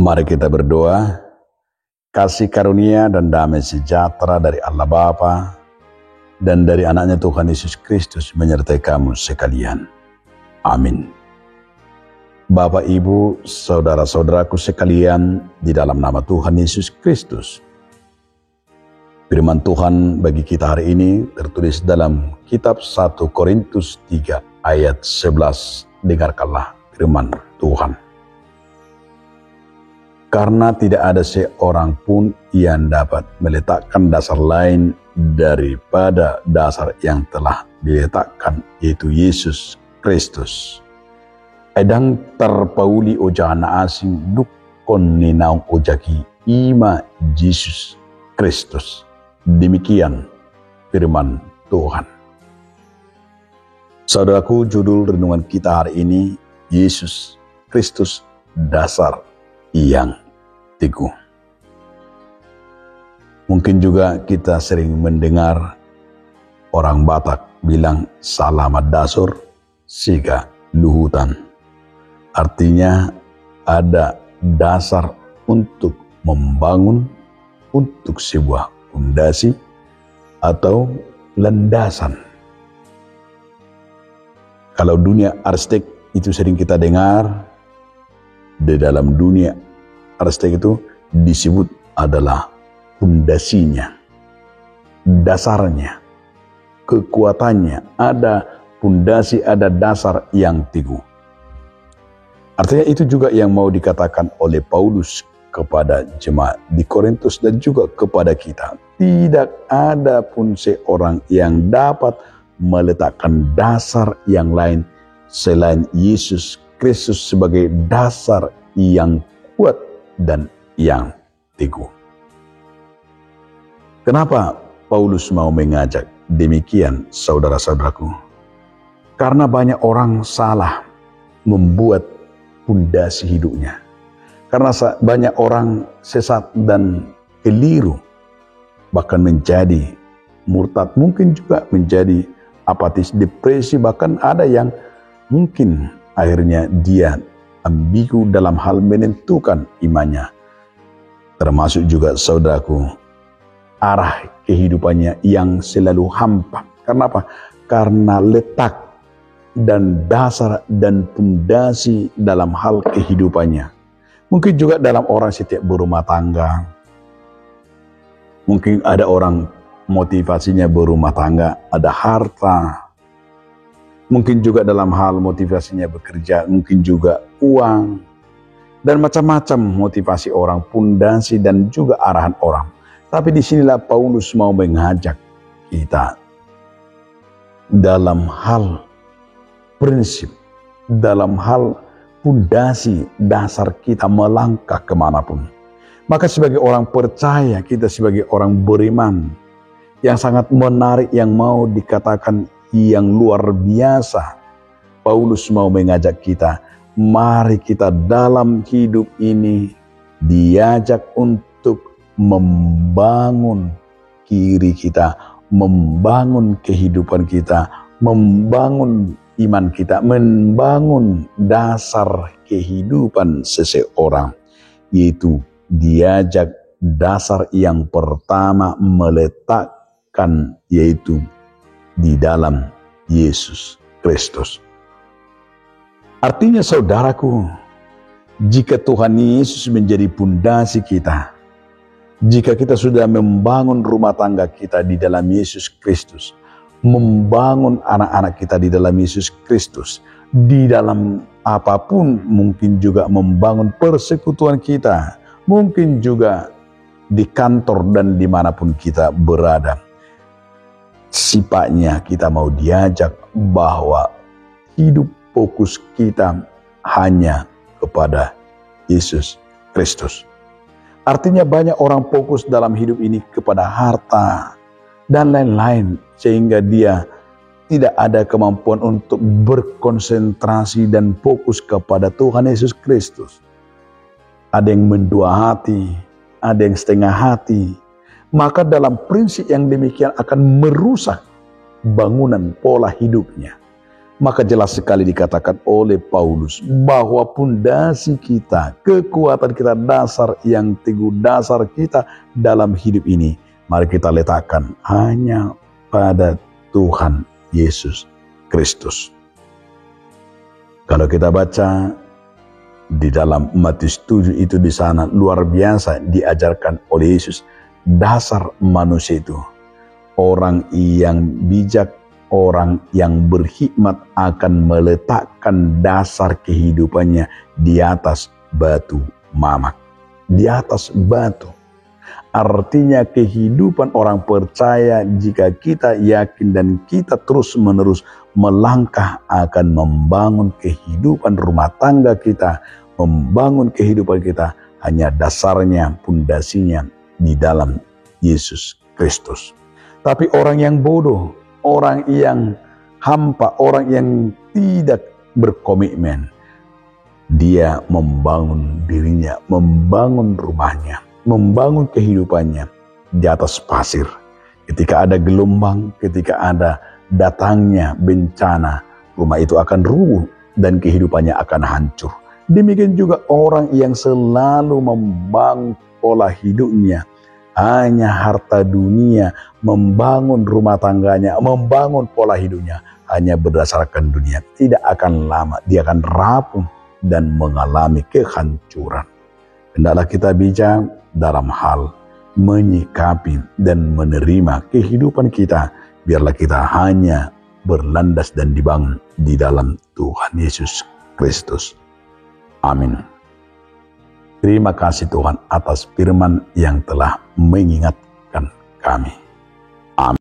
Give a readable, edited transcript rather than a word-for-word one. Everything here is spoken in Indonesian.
Mari kita berdoa. Kasih karunia dan damai sejahtera dari Allah Bapa dan dari anaknya Tuhan Yesus Kristus menyertai kamu sekalian. Amin. Bapak, Ibu, saudara-saudaraku sekalian, di dalam nama Tuhan Yesus Kristus. Firman Tuhan bagi kita hari ini tertulis dalam kitab 1 Korintus 3 ayat 11. Dengarkanlah firman Tuhan. Karena tidak ada seorang pun yang dapat meletakkan dasar lain daripada dasar yang telah diletakkan, yaitu Yesus Kristus. Edang terpauli ojana asing dukon ninaung ojaki ima Yesus Kristus. Demikian firman Tuhan. Saudaraku, judul renungan kita hari ini, Yesus Kristus dasar yang teguh. Mungkin juga kita sering mendengar orang Batak bilang salamat dasar siga luhutan. Artinya ada dasar untuk membangun, untuk sebuah fondasi atau landasan. Kalau dunia arsitek itu sering kita dengar, di dalam dunia arsitek itu disebut adalah fondasinya, dasarnya, kekuatannya, ada fondasi, ada dasar yang teguh. Artinya itu juga yang mau dikatakan oleh Paulus kepada jemaat di Korintus dan juga kepada kita. Tidak ada pun seorang yang dapat meletakkan dasar yang lain selain Yesus Kristus sebagai dasar yang kuat dan yang teguh. Kenapa Paulus mau mengajak demikian, saudara-saudaraku? Karena banyak orang salah membuat pondasi hidupnya. Karena banyak orang sesat dan keliru, bahkan menjadi murtad, mungkin juga menjadi apatis, depresi, bahkan ada yang mungkin akhirnya dia ambigu dalam hal menentukan imannya. Termasuk juga saudaraku, arah kehidupannya yang selalu hampa. Karena apa? Karena letak dan dasar dan pondasi dalam hal kehidupannya. Mungkin juga dalam orang setiap berumah tangga. Mungkin ada orang motivasinya berumah tangga, ada harta. Mungkin juga dalam hal motivasinya bekerja, mungkin juga uang. Dan macam-macam motivasi orang, pondasi dan juga arahan orang. Tapi disinilah Paulus mau mengajak kita dalam hal prinsip, dalam hal pondasi dasar kita melangkah kemanapun. Maka sebagai orang percaya, kita sebagai orang beriman yang sangat menarik, yang mau dikatakan yang luar biasa, Paulus mau mengajak kita, mari kita dalam hidup ini diajak untuk membangun kiri kita, membangun kehidupan kita, membangun iman kita, membangun dasar kehidupan seseorang, yaitu diajak dasar yang pertama meletakkan, yaitu di dalam Yesus Kristus. Artinya saudaraku, jika Tuhan Yesus menjadi pondasi kita, jika kita sudah membangun rumah tangga kita di dalam Yesus Kristus, membangun anak-anak kita di dalam Yesus Kristus, di dalam apapun, mungkin juga membangun persekutuan kita, mungkin juga di kantor dan dimanapun kita berada. Sifatnya kita mau diajak bahwa hidup fokus kita hanya kepada Yesus Kristus. Artinya banyak orang fokus dalam hidup ini kepada harta dan lain-lain, sehingga dia tidak ada kemampuan untuk berkonsentrasi dan fokus kepada Tuhan Yesus Kristus. Ada yang mendua hati, ada yang setengah hati. Maka dalam prinsip yang demikian akan merusak bangunan pola hidupnya. Maka jelas sekali dikatakan oleh Paulus bahwa pondasi kita, kekuatan kita, dasar yang teguh, dasar kita dalam hidup ini, mari kita letakkan hanya pada Tuhan Yesus Kristus. Kalau kita baca di dalam Matius 7 itu, di sana luar biasa diajarkan oleh Yesus dasar manusia itu. Orang yang bijak, orang yang berhikmat akan meletakkan dasar kehidupannya di atas batu mamak, di atas batu. Artinya kehidupan orang percaya, jika kita yakin dan kita terus-menerus melangkah akan membangun kehidupan rumah tangga kita, membangun kehidupan kita, hanya dasarnya, pondasinya di dalam Yesus Kristus. Tapi orang yang bodoh, orang yang hampa, orang yang tidak berkomitmen, dia membangun dirinya, membangun rumahnya, membangun kehidupannya di atas pasir. Ketika ada gelombang, ketika ada datangnya bencana, rumah itu akan rubuh dan kehidupannya akan hancur. Demikian juga orang yang selalu membangun pola hidupnya hanya harta dunia, membangun rumah tangganya, membangun pola hidupnya hanya berdasarkan dunia, tidak akan lama dia akan rapuh dan mengalami kehancuran. Hendaklah kita bijak dalam hal menyikapi dan menerima kehidupan kita, biarlah kita hanya berlandas dan dibangun di dalam Tuhan Yesus Kristus. Amin. Terima kasih Tuhan atas firman yang telah mengingatkan kami.